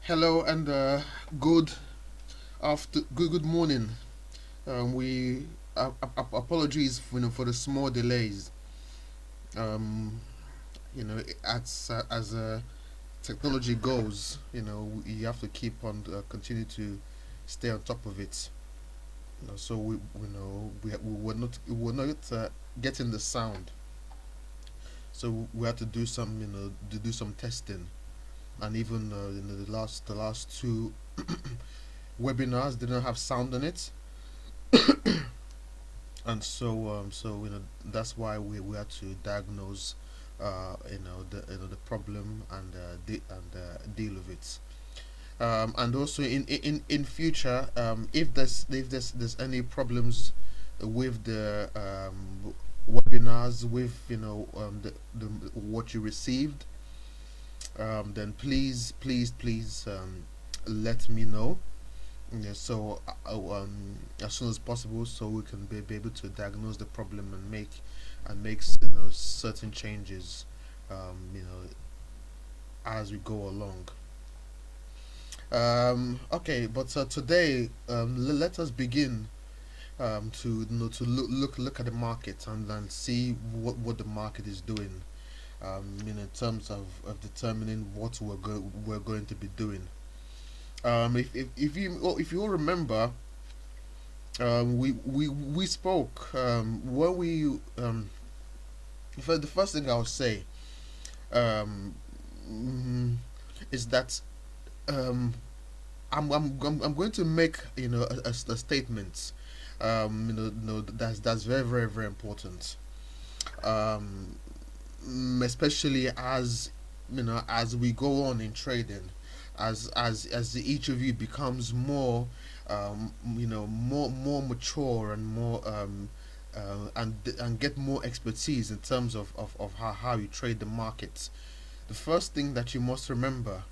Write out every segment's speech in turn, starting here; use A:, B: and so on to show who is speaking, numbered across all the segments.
A: Hello and good good morning. We apologies for the small delays. Um, as technology goes, you have to keep on continue to stay on top of it. So we were not getting the sound, so we had to do some to do some testing, and even the last two webinars didn't have sound on it, and so that's why we had to diagnose the problem and deal with it. And also in future, if there's any problems with the webinars, with the what you received, then please let me know. Yeah, so as soon as possible, so we can be able to diagnose the problem and make certain changes, as we go along. Okay, but today, let us begin to look at the market and then see what the market is doing. In terms of determining what we're going to be doing. If you all remember, we spoke when we for the first thing I'll say um, mm, is that um, I'm going to make a statement, that's very important, um, especially as we go on in trading, as each of you becomes more mature and more and get more expertise in terms of how you trade the markets. The first thing that you must remember,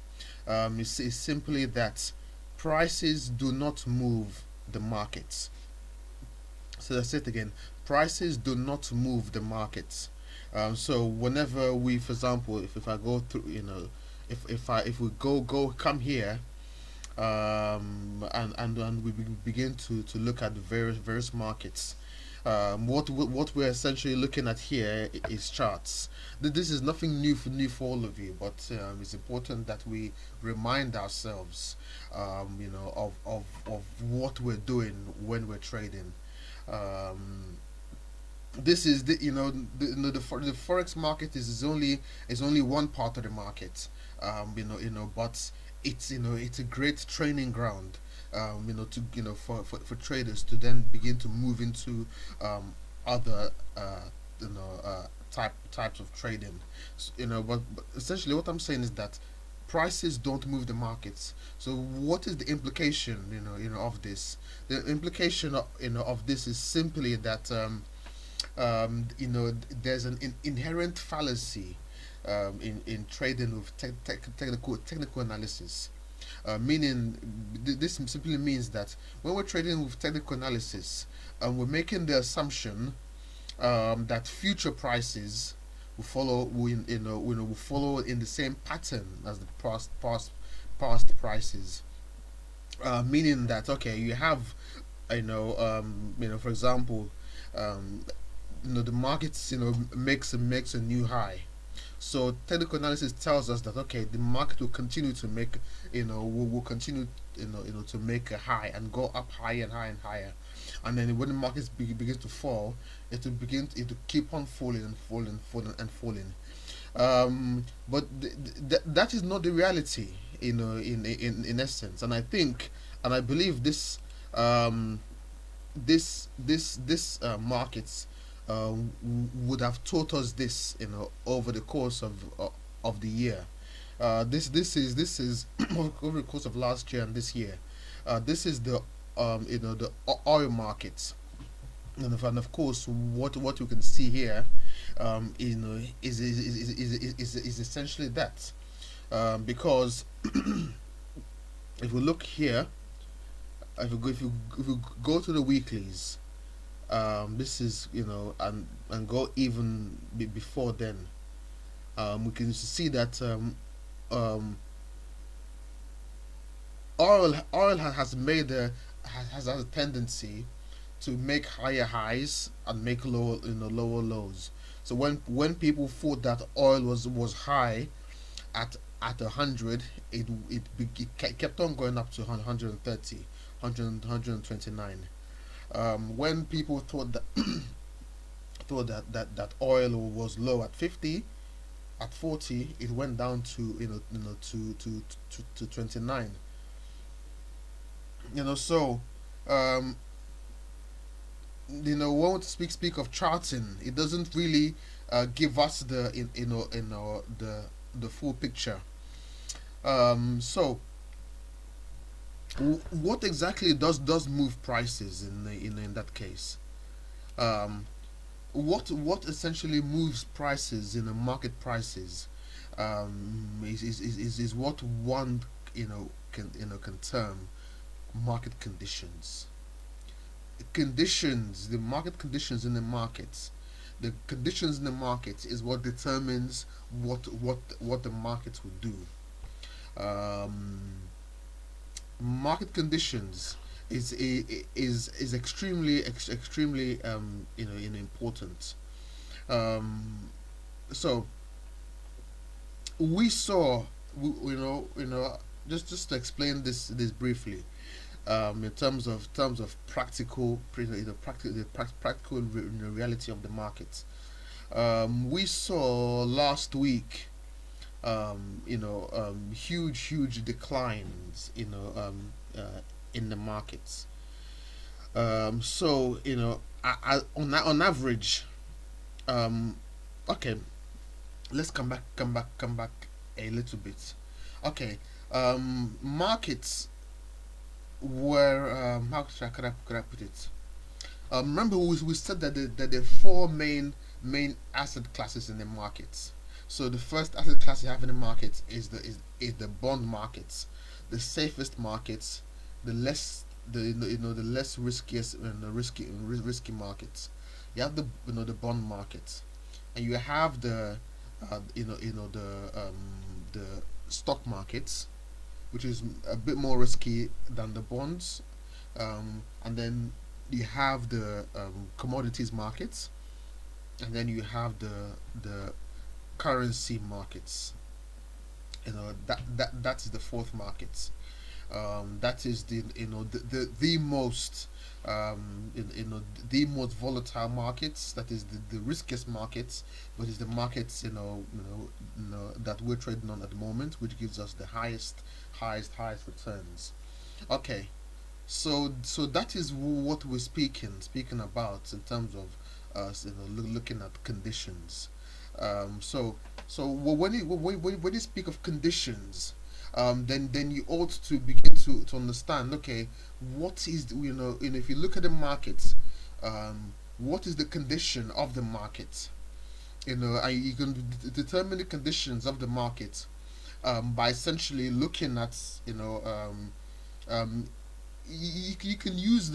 A: is simply that prices do not move the markets. So that's it again. Prices do not move the markets. So whenever we, for example, if I go through, if we go come here, and we begin to look at the various markets. What we're essentially looking at here is charts. This is nothing new for all of you, but it's important that we remind ourselves, of what we're doing when we're trading. Um, this is the forex market is only one part of the market, but it's a great training ground, to for traders to then begin to move into other types of trading. But essentially what I'm saying is that prices don't move the markets. So what is the implication, of this? The implication of this is simply that there's an inherent fallacy in trading with technical analysis. Meaning, this simply means that when we're trading with technical analysis, we're making the assumption that future prices will follow in the same pattern as the past prices. Meaning that, okay, you have, for example, um, the markets makes a new high. So technical analysis tells us that, okay, the market will continue to make, will continue, to make a high and go up higher and higher and higher, and then when the markets begins to fall, it will keep on falling and falling, falling and falling. But that is not the reality, in essence, and I think, and I believe um, this markets would have taught us this, over the course of the year. This is over the course of last year and this year. This is the oil markets, and of course what you can see here, is essentially that, because if we look here, if you go to the weeklies, this is, and go even before then, we can see that, um, Oil has made has a tendency to make higher highs and make lower lows. So when people thought that oil was high at 100, it kept on going up to 130, 129. When people thought that oil was low at 50, at 40 it went down to to 29. So um, when we speak of charting, it doesn't really give us the the full picture. So what exactly does move prices in that case? Um, what essentially moves prices in the market prices is what one can term market conditions. The market conditions in the markets. The conditions in the market is what determines what the market will do. Um, Market conditions is extremely important. Um, so we saw just to explain this briefly, in terms of practical practical reality of the market. We saw last week huge declines in the markets. So on average, um, okay, let's come back a little bit. Okay, markets were how could I put it? Remember we said that there are four main asset classes in the markets. So the first asset class you have in the market is the bond markets, the safest markets, the less riskiest and the risky markets. You have the bond markets, and you have the stock markets, which is a bit more risky than the bonds. And then you have the commodities markets, and then you have the currency markets. That is the fourth market. That is the most the most volatile markets. That is the riskiest markets, but is the markets that we're trading on at the moment, which gives us the highest returns. Okay, so that is what we're speaking about in terms of looking at conditions. When you speak of conditions, then you ought to begin to understand. Okay, what is if you look at the market, what is the condition of the market? You can determine the conditions of the market by essentially looking at um, you can use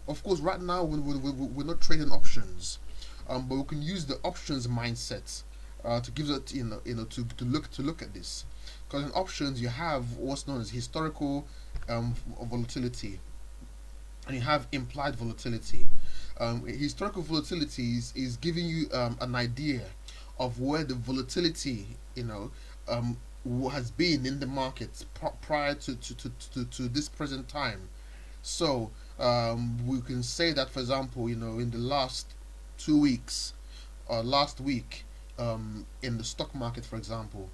A: of course right now we're not trading options, but we can use the options mindset to give it to look at this, because in options you have what's known as historical volatility, and you have implied volatility. Historical volatility is giving you an idea of where the volatility um, has been in the market prior to this present time. So we can say that, for example, in the last 2 weeks or last week, in the stock market, for example,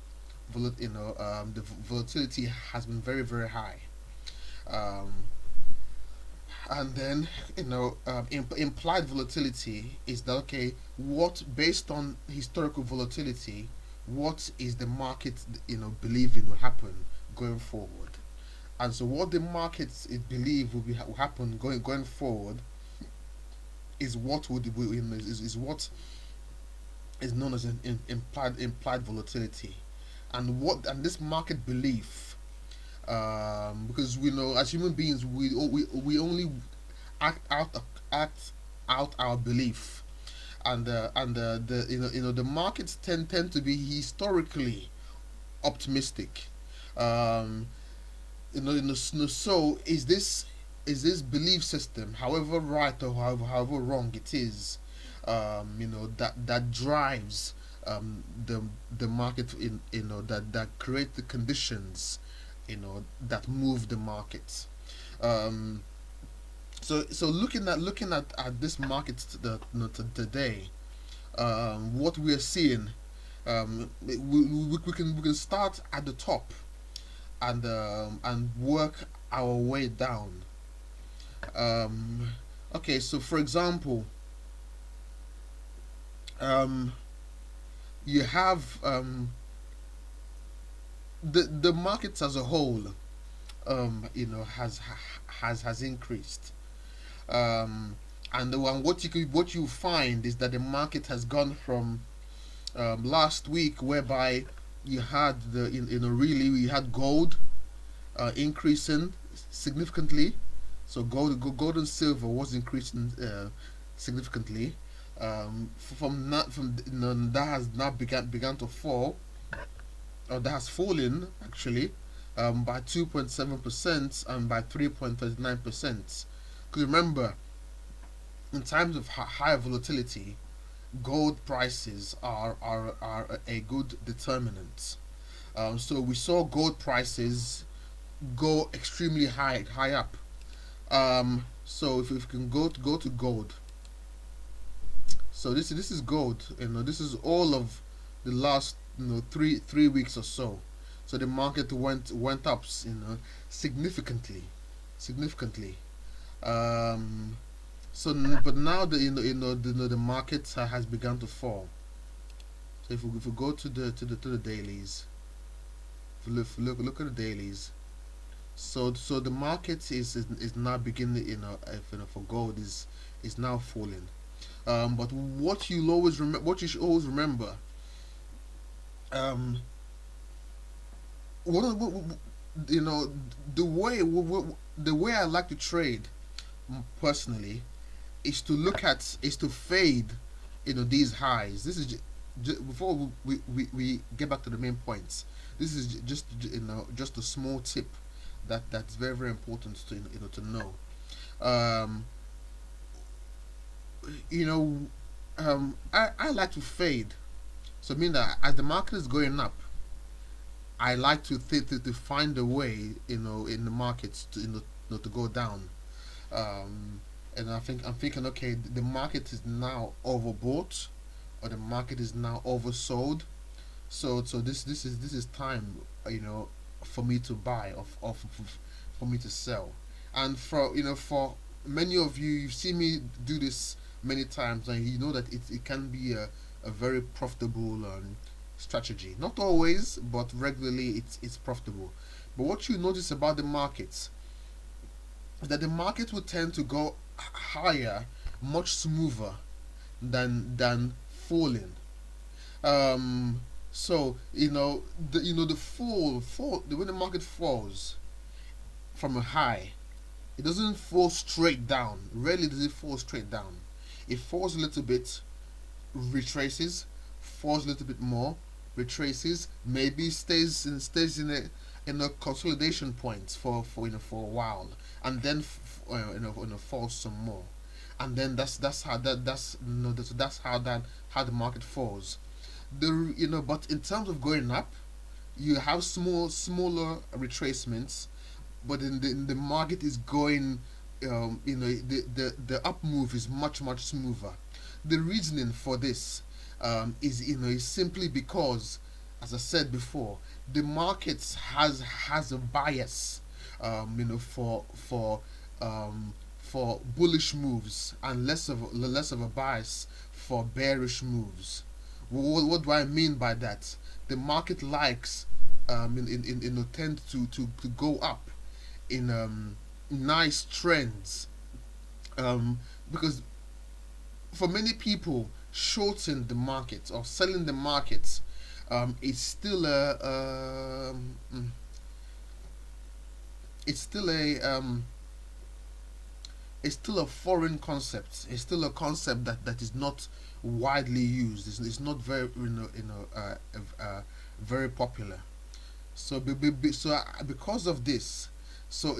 A: the volatility has been very high. Um, and then implied volatility is that, okay, what, based on historical volatility, what is the market believing will happen going forward? And so what the markets believe will happen going forward is what is known as an implied volatility. And this market belief, because we know as human beings we only act out act out our belief. And the markets tend to be historically optimistic. um, So is this belief system, however right or however wrong it is, that drives the market, that create the conditions, that move the market. Um, so looking at this market today, what we are seeing, we can start at the top and work our way down. Um, okay, so for example, um, you have the markets as a whole, has increased. Um, and what you find is that the market has gone from last week, whereby you had really you had gold increasing significantly. So gold and silver was increasing significantly. From that, that has now began to fall, or that has fallen actually, by 2.7% and by 3.39%. Because remember, in times of high volatility, gold prices are a good determinant. So we saw gold prices go extremely high up. So if we can go to gold, so this is gold. This is all of the last three weeks or so. So the market went up significantly, significantly. Um, but now the market has begun to fall. So if we go to the dailies, if we look at the dailies. So the market is now beginning, for gold is now falling. But what you should always remember, um, what you know, the way I like to trade, personally, is to fade, these highs. This is before we get back to the main points. This is just a small tip that's very very important to know. Um, you know, I like to fade. So I mean that as the market is going up, I like to find a way, in the markets to to go down. Um, and I'm thinking, okay, the market is now overbought, or the market is now oversold. So this is time, for me to buy, for me to sell. And for many of you, you've seen me do this many times, and you know that it can be a very profitable strategy. Not always, but regularly it's profitable. But what you notice about the markets is that the market will tend to go higher, much smoother than falling. So the fall when the market falls from a high, it doesn't fall straight down. Rarely does it fall straight down. It falls a little bit, retraces, falls a little bit more, retraces, maybe stays in a consolidation point for a while, and then falls some more, and then that's how that's how the market falls. But in terms of going up, you have smaller retracements, but in the market is going, the up move is much smoother. The reasoning for this, is simply because, as I said before, the markets has a bias, for bullish moves, and less of a bias for bearish moves. What do I mean by that? The market likes, tend to go up in nice trends, um, because for many people, shorting the market or selling the market, is still it's still a it's still a foreign concept. It's still a concept that is not widely used. It's not very very popular. So because of this, So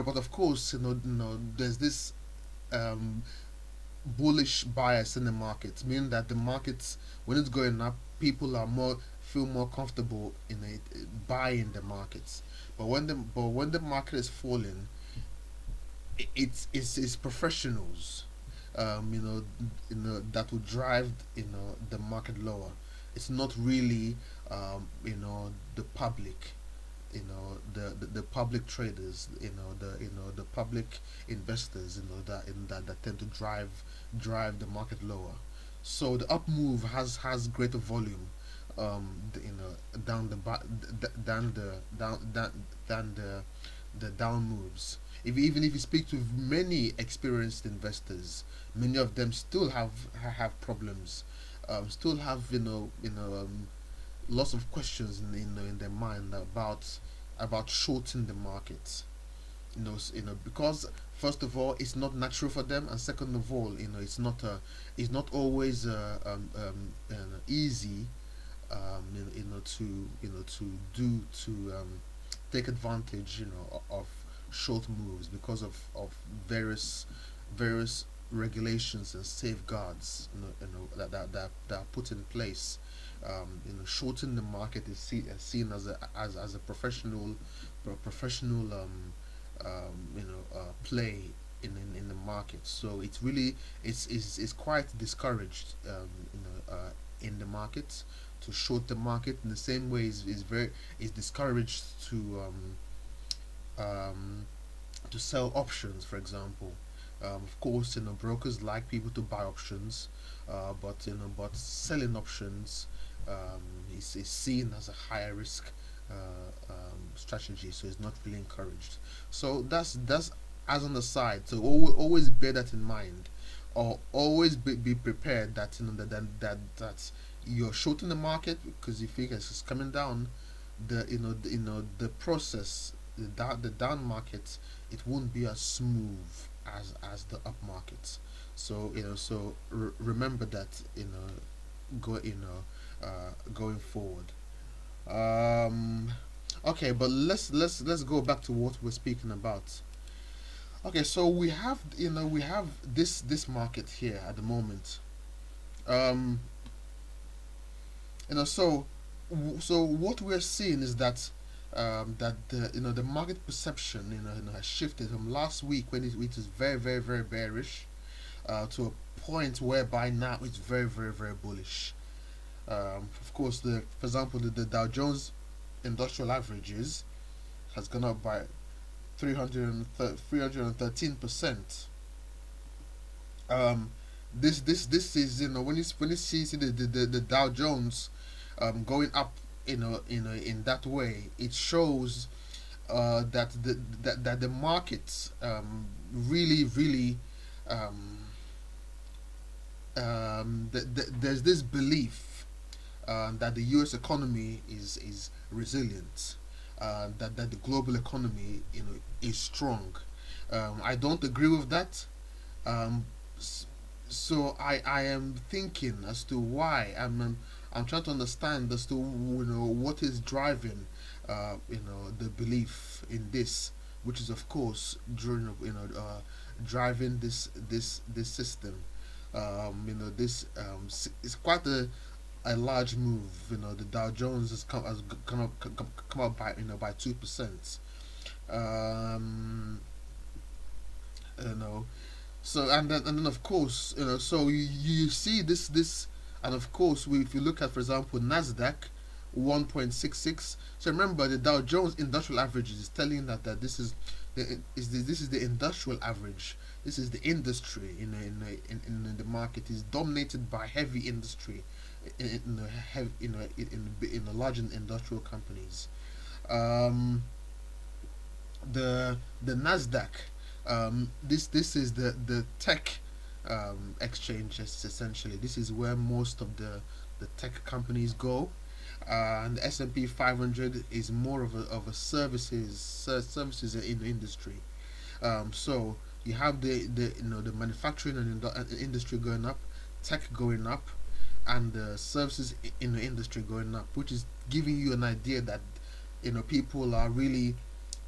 A: but of course, there's this um, bullish bias in the market, meaning that the markets, when it's going up, people are more feel more comfortable in it buying the markets. But when the market is falling, it's professionals, that will drive the market lower. It's not really the public, the public traders, the public investors, that tend to drive the market lower. So the up move has greater volume, down the down the down than the down moves. Even if you speak to many experienced investors, many of them still have problems, still have lots of questions in their mind about shorting the market. Because first of all, it's not natural for them, and second of all, it's not always easy, to take advantage, of short moves because of various regulations and safeguards, that are put in place. Shorting the market is seen as a professional play in the market. So it's quite discouraged, in the market, to short the market. In the same way, is discouraged to sell options, for example. Of course, brokers like people to buy options, but selling options, is seen as a higher risk strategy, so it's not really encouraged. So that's as on the side. So always bear that in mind, or always be prepared that that you're shorting the market because you think it's coming down. The process, the down market, it won't be as smooth as the up market. So remember that, going forward. Um, okay, but let's go back to what we're speaking about. Okay, so we have this market here at the moment. Um, so what we're seeing is that the market perception, has shifted from last week when it was very, very, very bearish, to a point whereby now it's very, very, very bullish. Of course, for example, the Dow Jones Industrial Averages has gone up by 313%. Um, this is, when you see the Dow Jones going up, in that way, it shows that the market, really, really, um, there's this belief, that the U.S. economy is resilient, that the global economy, is strong. I don't agree with that. Um, so I am thinking as to why. I'm trying to understand as to what is driving, the belief in this, which is of course driving this system. This is quite a large move. The Dow Jones has come up by 2%. Um, you know, and then of course, so you see this, and of course, if you look at, for example, Nasdaq, 1.66. So remember, the Dow Jones Industrial Average is telling that this is the industrial average. This is the industry in the market is dominated by heavy industry, in the heavy, in the large industrial companies. Um, the Nasdaq, this is the tech, exchange, essentially. This is where most of the tech companies go. And the S&P 500 is more of a services in the industry. So you have the manufacturing and industry going up, tech going up, and the services in the industry going up, which is giving you an idea that people are really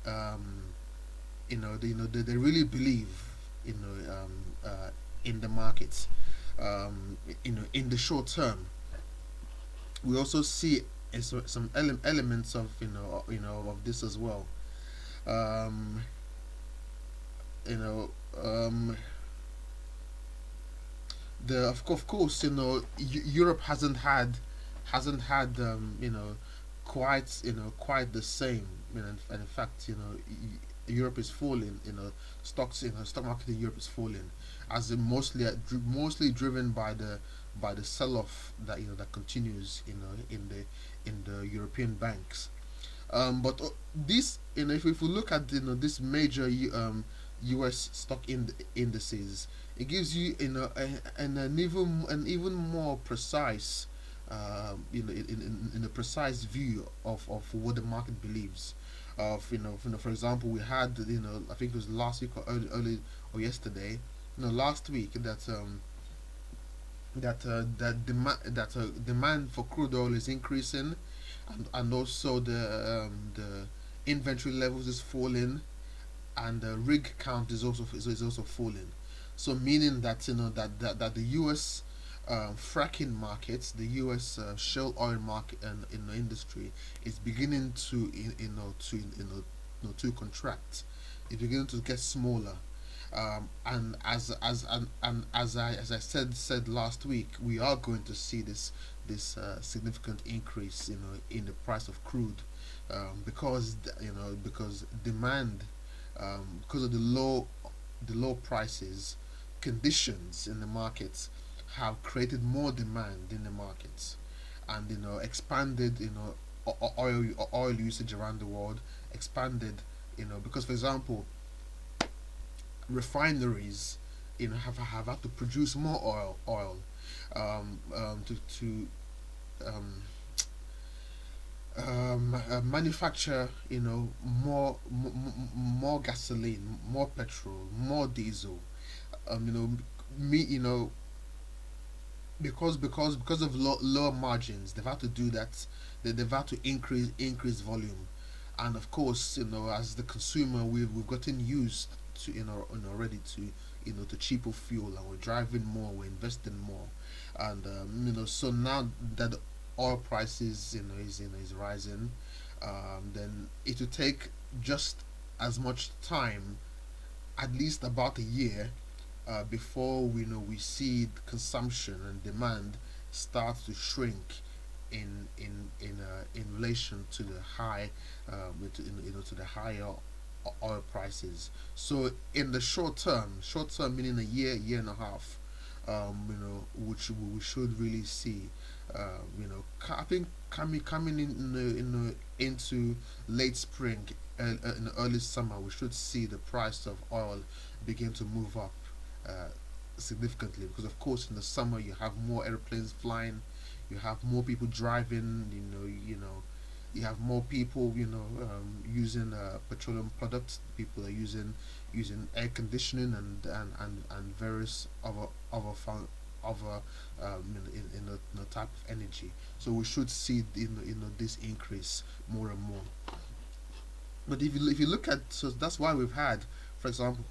A: um, they really believe, you know, in the markets. In the short term, we also see some elements of of this as well. Um, you know, the of course, Europe hasn't had quite quite the same. And in fact, Europe is falling. Stocks stock market in Europe is falling, as in mostly driven by the sell off that that continues in the European banks. But this, if we look at this major U.S. stock indices, it gives you an even more precise, in a precise view of what the market believes. Of for example, we had I think it was last week or early or yesterday, last week that demand for crude oil is increasing, and also the inventory levels is falling, and the rig count is also falling. So meaning that that the U.S. Fracking markets, the U.S. Shale oil market and in the industry is beginning to to contract. It's beginning to get smaller. And as I said last week, we are going to see this significant increase in the price of crude, because because demand, because of the low prices, conditions in the markets have created more demand in the markets, and expanded oil usage around the world, expanded, because for example, refineries have had to produce more oil, to um, manufacture more gasoline, more petrol, more diesel. You know me because of lower margins, they've had to do that. They've had to increase volume, and of course, as the consumer, we've gotten used to already to to cheaper fuel, and we're driving more, we're investing more, and so now that the oil prices is rising, then it will take just as much time, at least about a year, before we see consumption and demand start to shrink in relation to the high, to the higher oil prices. So in the short term meaning a year and a half, which we should really see, I think coming into late spring, in the early summer, we should see the price of oil begin to move up, uh, significantly, because of course in the summer you have more airplanes flying, you have more people driving, you have more people using petroleum products. People are using air conditioning and various other in the type of energy. So we should see this increase more and more. But if you look at, so that's why we've had, for example,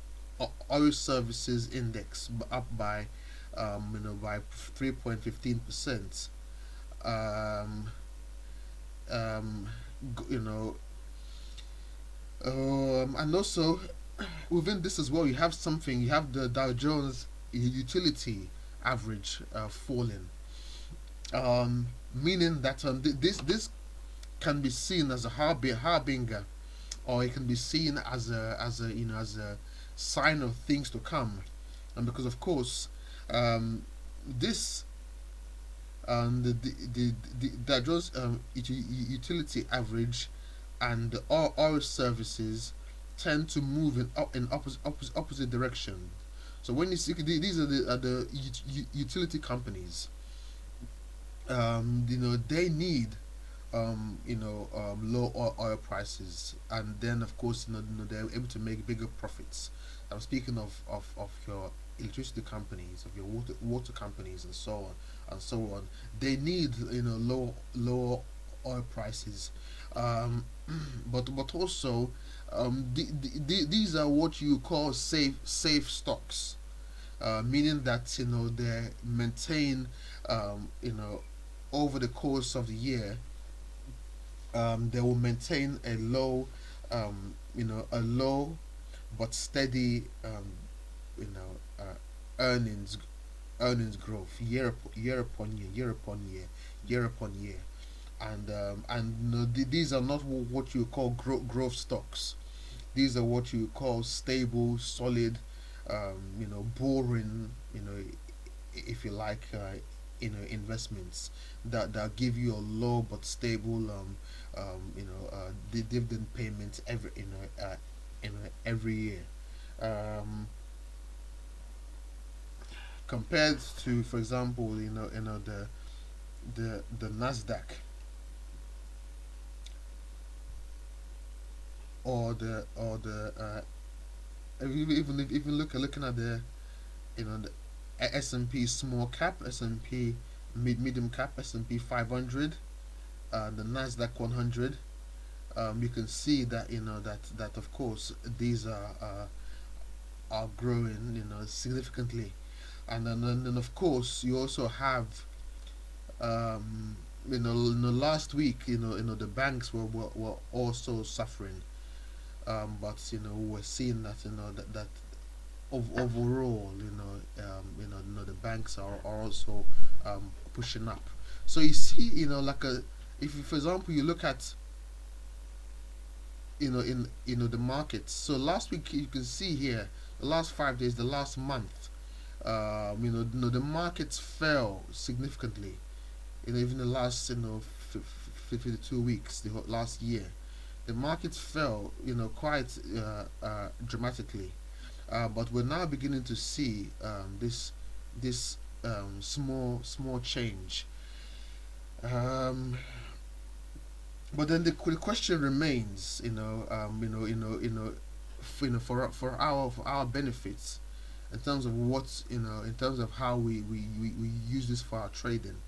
A: oil services index up by by 3.15%. Um, um, you know, and also within this as well, you have the Dow Jones utility average falling, meaning that this can be seen as a harbinger, or it can be seen as a as a sign of things to come. And because of course, um, this the that just utility average and the oil services tend to move in opposite direction. So when you see these are the utility companies, they need low oil prices, and then of course they're able to make bigger profits. I'm speaking of your electricity companies, of your water companies, and so on and so on. They need low oil prices, um, but also These are what you call safe stocks, meaning that they maintain, you know over the course of the year, they will maintain a low but steady, you know uh, earnings earnings growth, year upon year, year upon year, year upon year. And these are not what you call growth stocks. These are what you call stable, solid, boring, if you like, investments that give you a low but stable, dividend payments every year. Um, Compared to, for example, the Nasdaq, or the even looking at the S&P small cap, S&P medium cap, S&P 500, the Nasdaq 100. You can see that that of course these are growing, significantly. And then of course you also have, in the last week, the banks were also suffering. But we're seeing that, overall, the banks are also, pushing up. So you see, like if you, for example, you look at, in the markets. So last week you can see here, the last 5 days, the last month, the markets fell significantly. Even the last, 52 weeks, the last year, the markets fell, quite, dramatically. But we're now beginning to see, this small change. Um, but then the question remains, for our benefits, in terms of what, in terms of how we use this for our trading.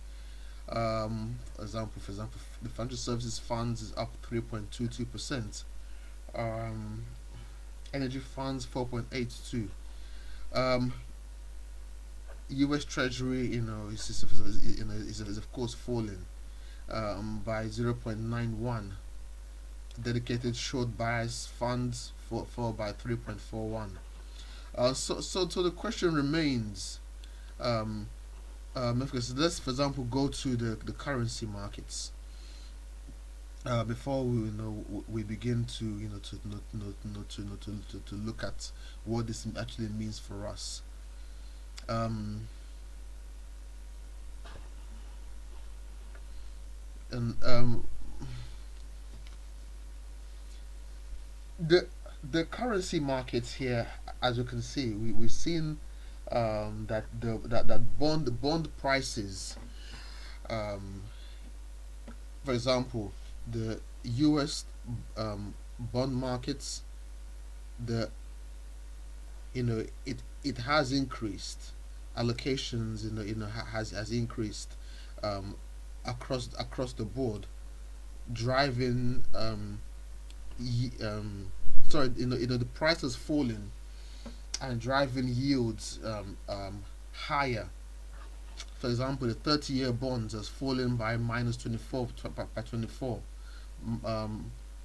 A: For example, the financial services funds is up 3.22%. Um, Energy funds 4.82. Um, U.S. Treasury, is of course falling, by 0.91. Dedicated short bias funds fall by 3.41. So the question remains. Because let's, for example, go to the currency markets, before we begin to, to look at what this actually means for us. Um, and the the currency markets here, as you can see, we've seen, that bond prices, um, for example, the U.S., bond markets, the it has increased. Allocations, has increased, um, across the board, driving, sorry, the price is falling and driving yields, higher. For example, the 30-year bonds has fallen by minus 24, by 24,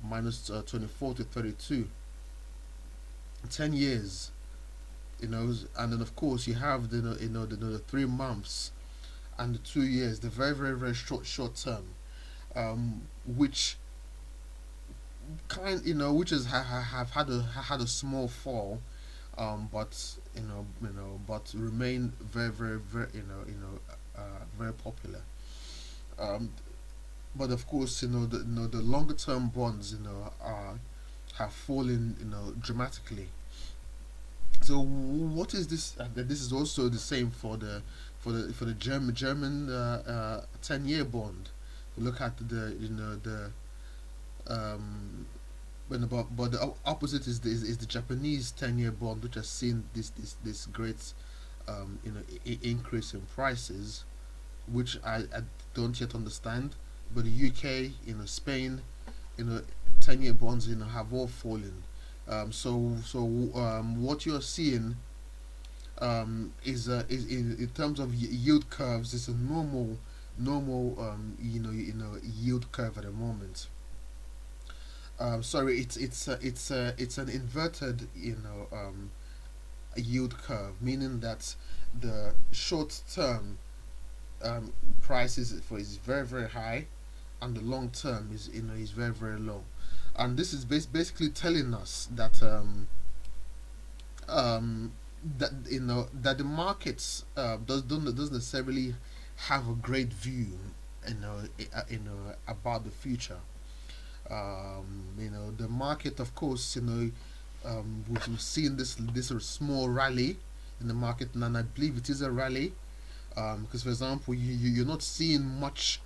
A: minus, 24 to 32. 10 years, and then of course you have the 3 months and the 2 years, the very, very, very short term, which which have had a small fall, but but remain very, very, very, very popular. Um, but of course, the longer term bonds, are have fallen, dramatically. So what is this? This is also the same for the German 10-year bond. Look at the um, but the opposite is the Japanese 10-year bond, which has seen this great, increase in prices, which I don't yet understand. But the UK, Spain, you know 10-year bonds, have all fallen. What you're seeing is in terms of yield curves, it's a normal yield curve at the moment. Sorry, it's an inverted yield curve, meaning that the short term price is very very high, and the long term is very very low, and this is basically telling us um, that the markets doesn't necessarily have a great view about the future. The market, of course, we've seen this small rally in the market, and I believe it is a rally, because, for example, you're not seeing much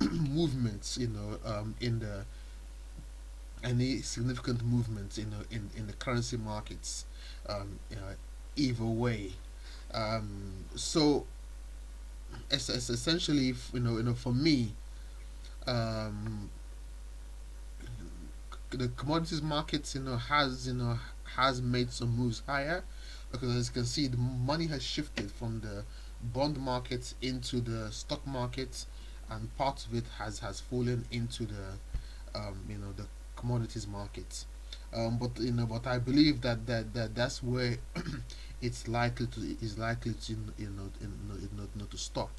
A: movements, in the any significant movements, in the currency markets, either way. So it's essentially, for me, um, the commodities markets, has made some moves higher, because, as you can see, the money has shifted from the bond market into the stock market, and part of it has fallen into the commodities markets. But I believe that's where it's likely to to stop.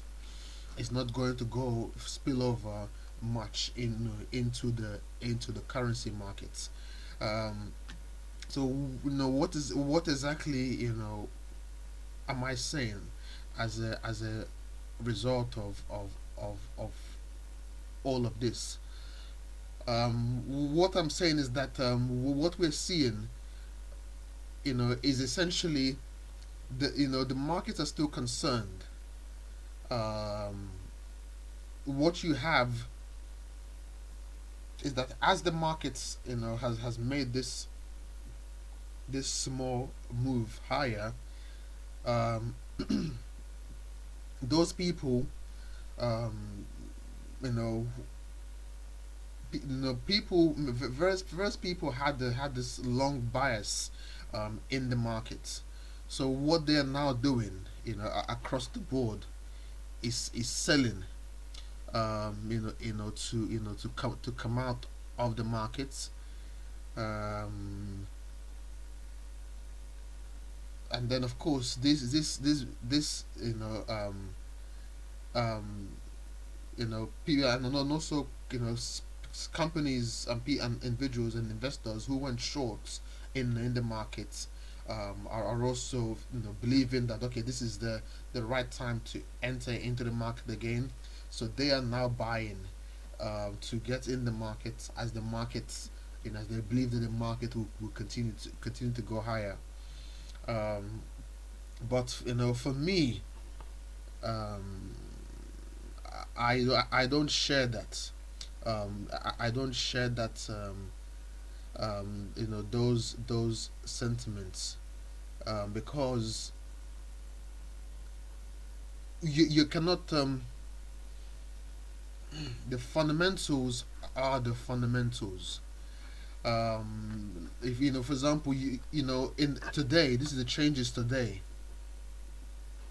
A: It's not going to go spill over much into the currency markets. Um, so, what exactly, am I saying, as a result of all of this? What I'm saying is that, what we're seeing, is essentially, the markets are still concerned. Um, what you have is that, as the markets, has made this small move higher, um, those people, um, you know people, various people had this long bias, in the markets. So what they are now doing, across the board, is selling, to come out of the markets, um, and then, of course, this um, people, and also, companies, and individuals and investors who went short in the markets, are also, believing that, okay, this is the right time to enter into the market again. So they are now buying, to get in the market, as the markets, as they believe that the market will continue to go higher. Um, but, for me, um, I don't share that. I don't share that. Those sentiments, because you cannot. The fundamentals are the fundamentals. If, for example, in today, this is the changes today.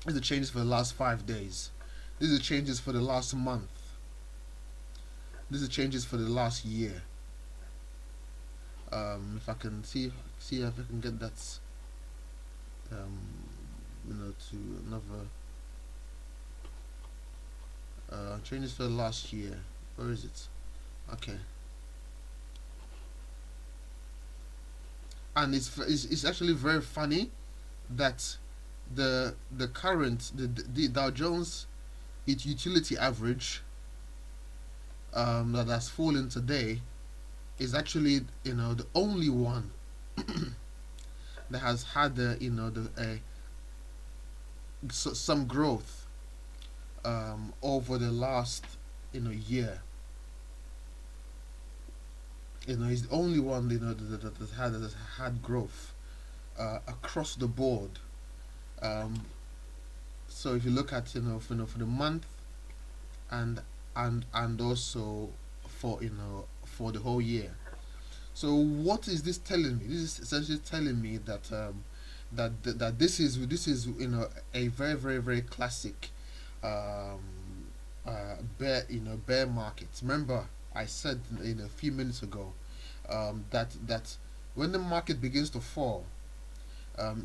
A: This is the changes for the last 5 days. This is the changes for the last month. This is the changes for the last year. If I can see if I can get that, um, to another, changes for the last year. Where is it? Okay, and it's actually very funny that the Dow Jones, its utility average, that has fallen today, is actually, the only one that has had some growth, over the last, year. He's the only one, that has had growth, across the board. Um, so if you look at, for the month, and also for for the whole year. So what is this telling me? This is essentially telling me that that this is a very very classic um, bear market. Remember, I said a few minutes ago that when the market begins to fall,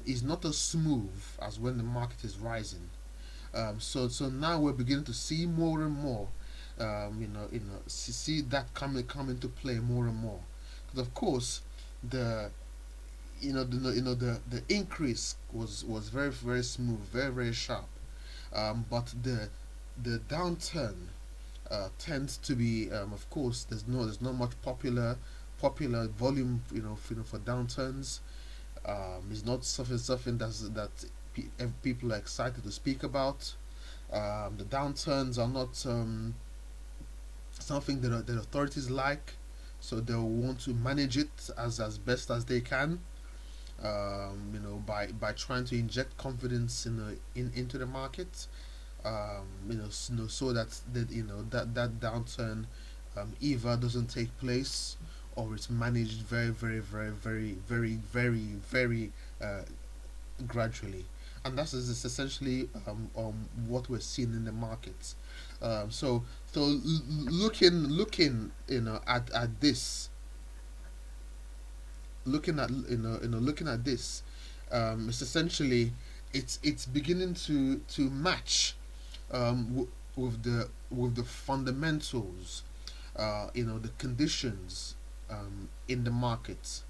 A: is not as smooth as when the market is rising. So now we're beginning to see more and more, see that come into play more and more. Because of course, the the increase was very very smooth, very very sharp. But the downturn tends to be, of course, there's not much popular volume, for downturns. It's not something that people are excited to speak about. The downturns are not something that the authorities like, so they'll want to manage it as best as they can. By trying to inject confidence into the market, so that that downturn either doesn't take place, or it's managed very very very very very very very gradually. And that is essentially what we're seeing in the markets. Looking at this, looking at this, it's essentially, it's beginning to match with the fundamentals, the conditions in the market,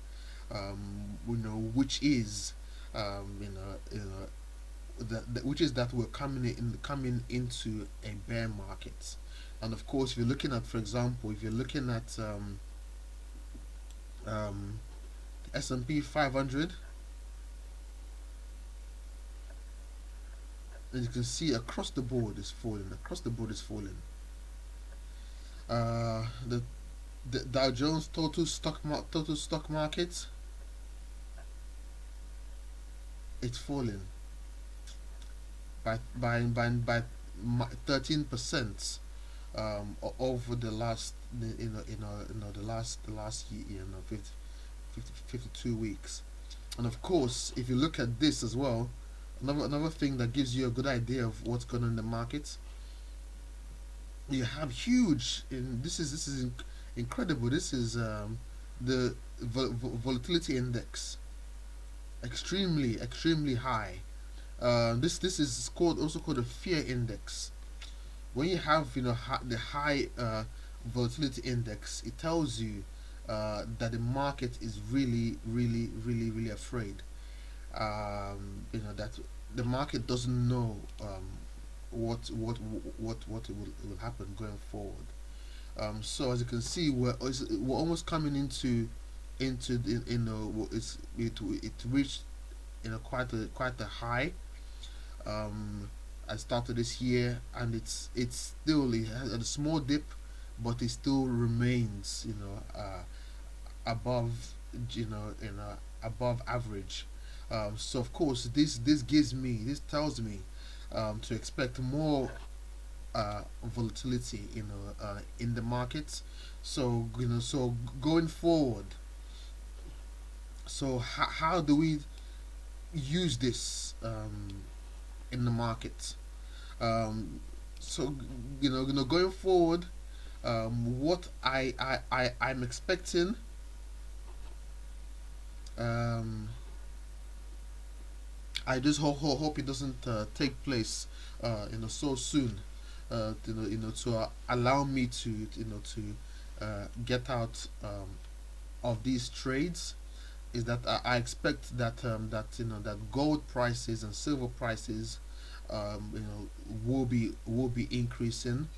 A: which is, which is that we're coming into a bear market. And of course, if you're looking at, for example, if you're looking at um, S&P 500, and you can see across the board is falling. Across the board is falling. The Dow Jones total stock market, it's falling by 13%, over the last, the last year, 52 weeks. And of course, if you look at this as well, another thing that gives you a good idea of what's going on in the market, you have huge. This is incredible. This is the volatility index, extremely high. This is also called a fear index. When you have, the high volatility index, it tells you that the market is really afraid. That the market doesn't know what will happen going forward. So as you can see, we're almost coming into the, it reached, quite a high, at the start of this year, and it has a small dip, but it still remains, above, above average. So of course, this tells me to expect more volatility, in the market. So, going forward, so how do we use this in the market? So, going forward, what I'm expecting, um, I just hope it doesn't take place, so soon, to allow me to, get out of these trades. Is that I expect that, that gold prices and silver prices, will be increasing.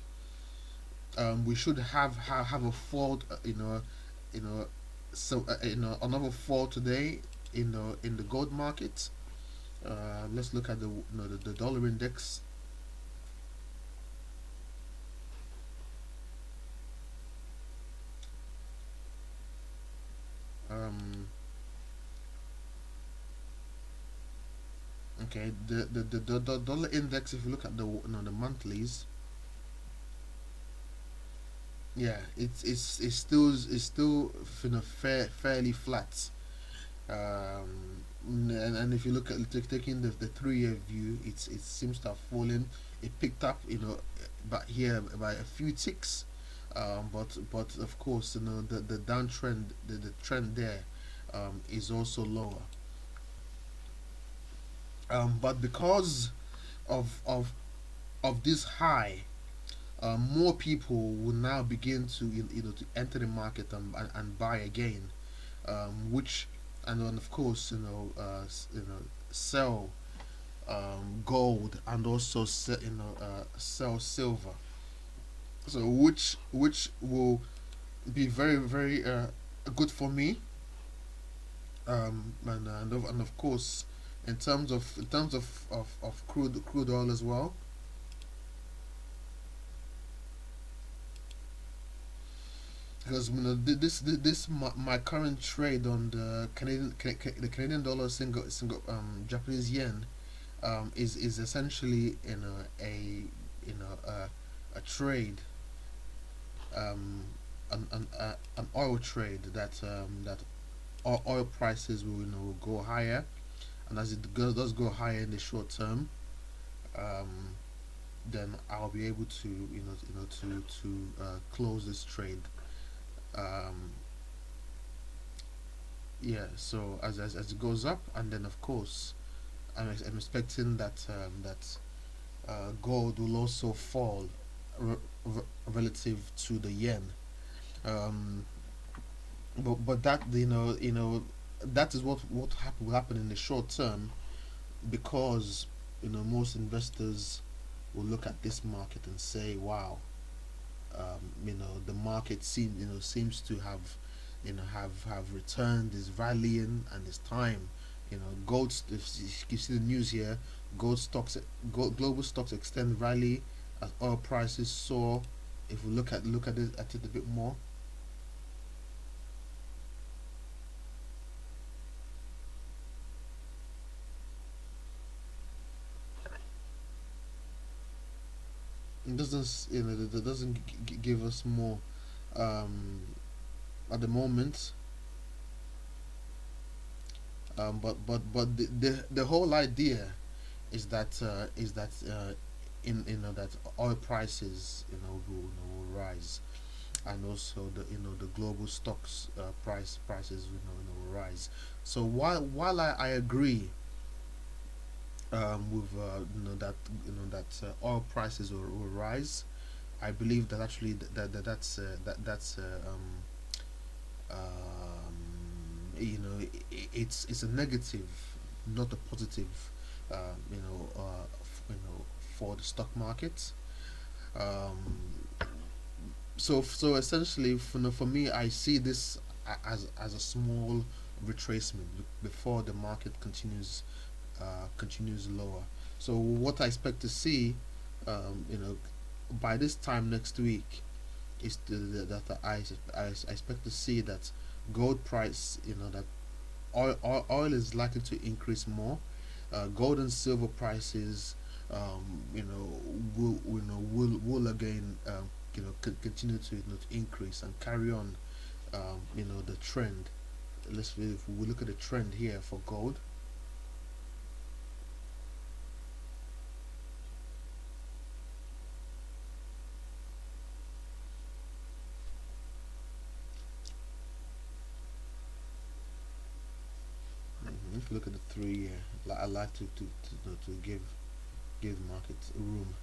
A: We should have a fall, you know, another fall today in the gold market. Let's look at the dollar index. Um, okay, the dollar index. If you look at the monthlies, yeah, it's still fairly flat. And if you look at taking the 3 year view, it seems to have fallen. It picked up, but here by a few ticks. But of course, the downtrend, the trend there, is also lower. But because of of this high, more people will now begin to to enter the market and buy again, which and then of course sell gold and also sell silver. So which will be very very good for me, and of course in terms of crude oil as well, because this my current trade on the the Canadian dollar single Japanese yen, is essentially a trade, um an oil trade that oil prices will go higher, and as it does go higher in the short term, um then I'll be able to close this trade. um yeah, so as it goes up, and then of course I'm expecting that gold will also fall re- relative to the yen. um but that that is what will happen in the short term, because most investors will look at this market and say, wow, the market seems to have returned, is rallying, and it's time. If you see the news here, gold stocks, global stocks extend rally as oil prices soar. If we look at it a bit more, it doesn't it doesn't give us more, um, at the moment. But the whole idea is that in that oil prices will rise, and also the global stocks prices will rise. So while I agree, with oil prices will rise, I believe that actually it's a negative, not a positive, for the stock market. Um, so essentially, for me, I see this as a small retracement before the market continues lower. So what I expect to see, um, you know, by this time next week, is that I expect to see that gold price, that oil is likely to increase more. Gold and silver prices, will again, continue to increase and carry on, the trend. If we look at the trend here for gold. If you look at the 3 year, I like to give the market room.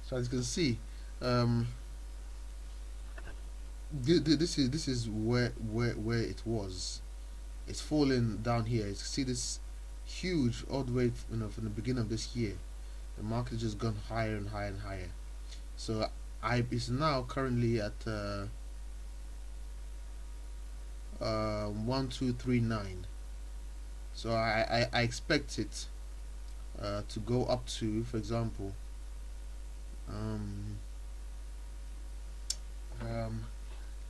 A: So as you can see, um, this is where it was. It's falling down here. You see this huge all the way, from the beginning of this year. The market has just gone higher and higher and higher. So I is now currently at 1239. So I expect it to go up to, for example, um, um,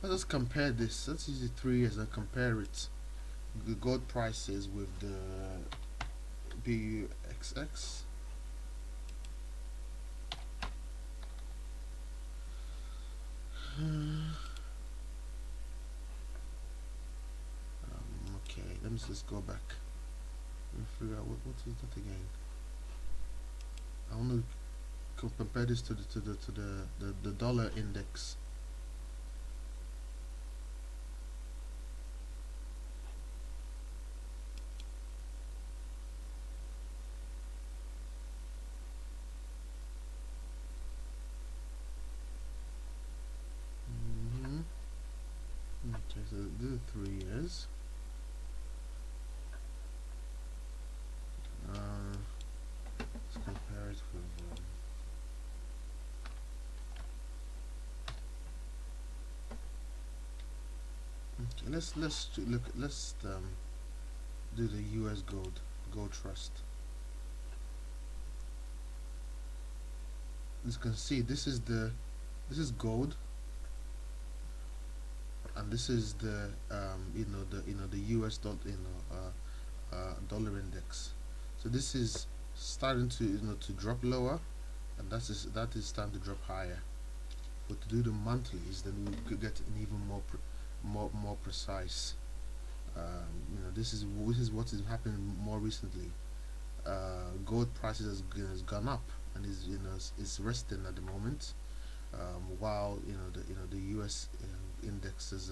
A: let us compare this. Let's use the 3 years and compare it. The gold prices with the BUXX. let me just go back and figure out what is that again. I want to compare this to the dollar index. Mm-hmm. Okay, so this is 3 years. Let's compare it with. Okay, let's do the U.S. gold trust. As you can see, this is gold, and this is the the U.S. dollar index. So this is starting to to drop lower, and that is time to drop higher. But to do the monthlies, then we could get an even more precise. This is what is happening more recently. Gold prices has gone up and is resting at the moment, while the U.S. Index is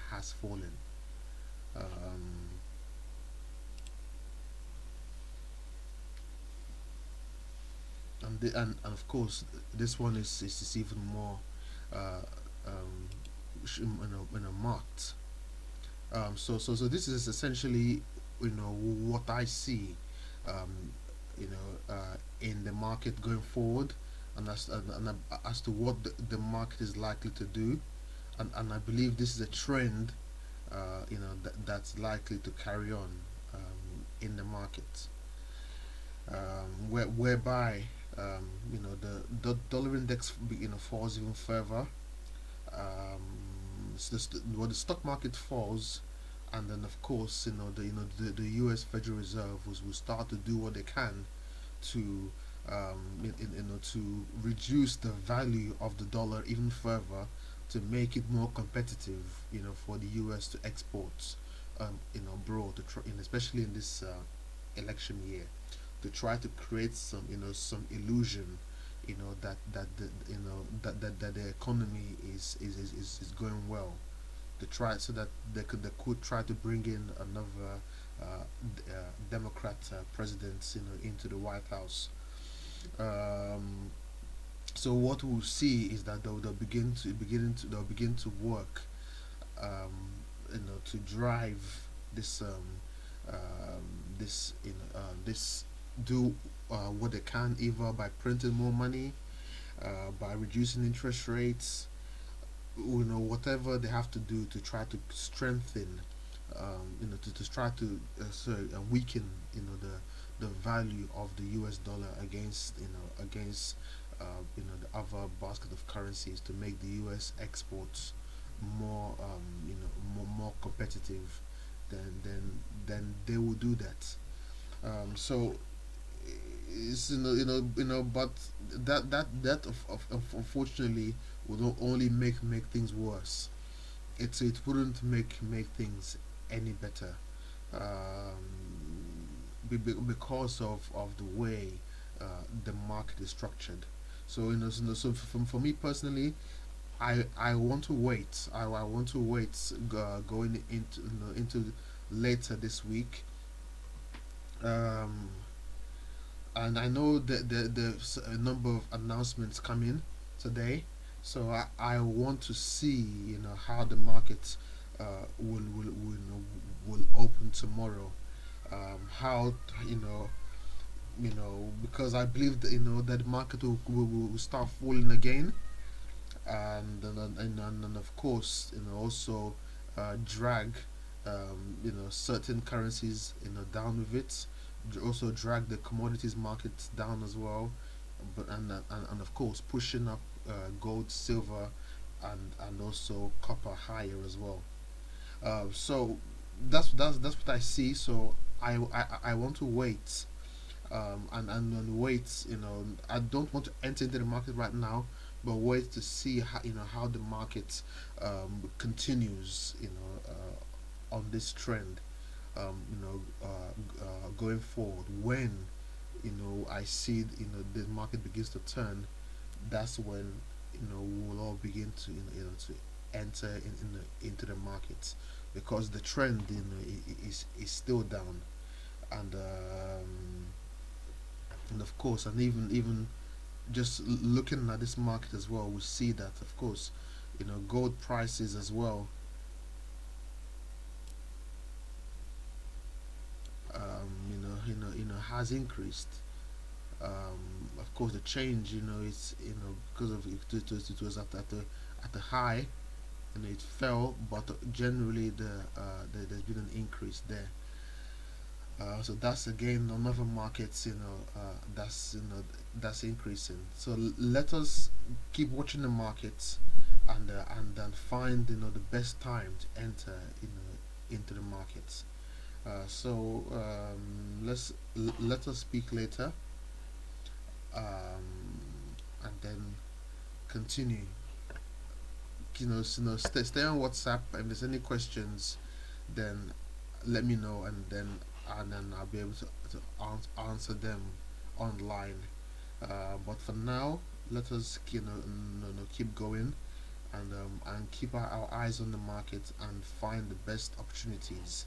A: has fallen. Um, and of course this one is even more uh, um, marked. So this is essentially what I see, um, in the market going forward, and as to what the market is likely to do, and I believe this is a trend, that's likely to carry on, in the market, whereby the dollar index falls even further. When the stock market falls, and then of course the U.S. Federal Reserve will start to do what they can to to reduce the value of the dollar even further, to make it more competitive, for the U.S. to export, abroad, especially in this election year, to try to create some illusion, that the economy is going well, to try so that they could try to bring in another Democrat president, into the White House. Um, so what we'll see is that they'll begin to work, to drive this, this, do what they can, either by printing more money, by reducing interest rates, whatever they have to do to try to strengthen, to try to weaken, the value of the U.S. dollar against, the other basket of currencies, to make the U.S. exports more, more competitive. Then they will do that. So it's, but that unfortunately would only make things worse. It wouldn't make things any better, because of the way the market is structured. So so for me personally, I want to wait. I want to wait, going into later this week. Um, and I know that there's a number of announcements coming today, so I want to see, how the market will open tomorrow. How, because I believe that that the market will start falling again, and of course, also drag, certain currencies, down with it, also drag the commodities market down as well, but and of course pushing up gold, silver, and also copper higher as well. So that's what I see. So I want to wait, and wait. I don't want to enter into the market right now, but wait to see how, how the market continues. on this trend, going forward. When I see the market begins to turn, that's when we'll all begin to to enter into the markets, because the trend is still down. And of course, and even just looking at this market as well, we see that of course gold prices as well, has increased. Of course, the change, is because of it was at the high, and it fell, but generally there's been an increase there. So that's again another market, that's increasing. So let us keep watching the markets, and then find the best time to enter into the markets. So let us speak later, and then continue. Stay on WhatsApp. If there's any questions, then let me know, and then I'll be able to answer them online. But for now, let us keep going, and keep our eyes on the market, and find the best opportunities,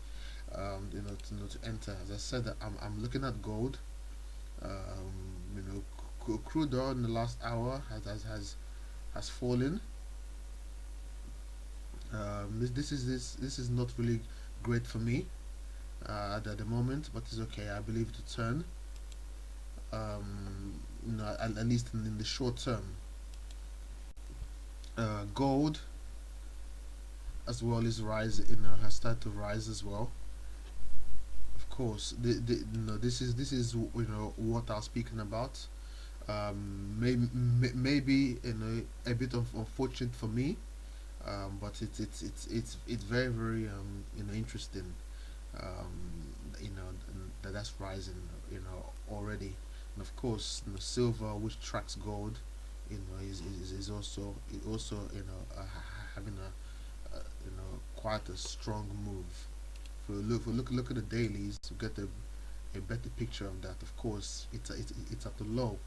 A: to enter. As I said, I'm looking at gold. Um, Crude oil in the last hour has fallen. This is not really great for me at the moment, but it's okay. I believe to turn, at least in the short term. Gold as well is rise. Has started to rise as well. Of course, this is what I was speaking about. Maybe a bit of unfortunate for me, but it's very very interesting. That's rising already. And of course, silver, which tracks gold, is also having quite a strong move. If we look at the dailies to get a better picture of that. Of course, it's at the low,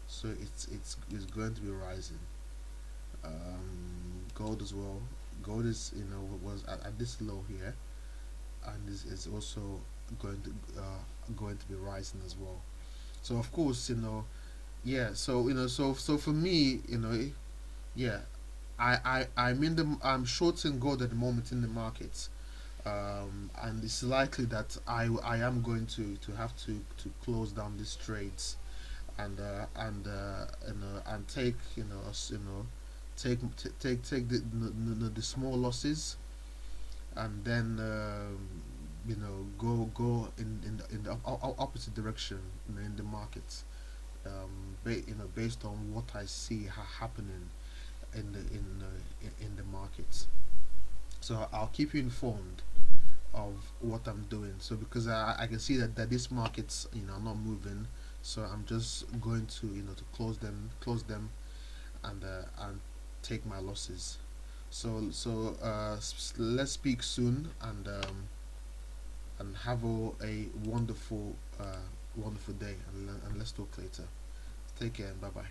A: so it's going to be rising. Gold as well. Gold is was at this low here, and is also going to be rising as well. So of course, yeah. So so for me, yeah, I'm shorting gold at the moment in the markets, and it's likely that I am going to have to close down these trades, and take take the small losses, and then go in the opposite direction, in the markets, based on what I see happening in the markets. So I'll keep you informed of what I'm doing. So because I can see that these markets are not moving, so I'm just going to to close them, and take my losses. So let's speak soon, and have a wonderful day, and let's talk later. Take care, and bye bye.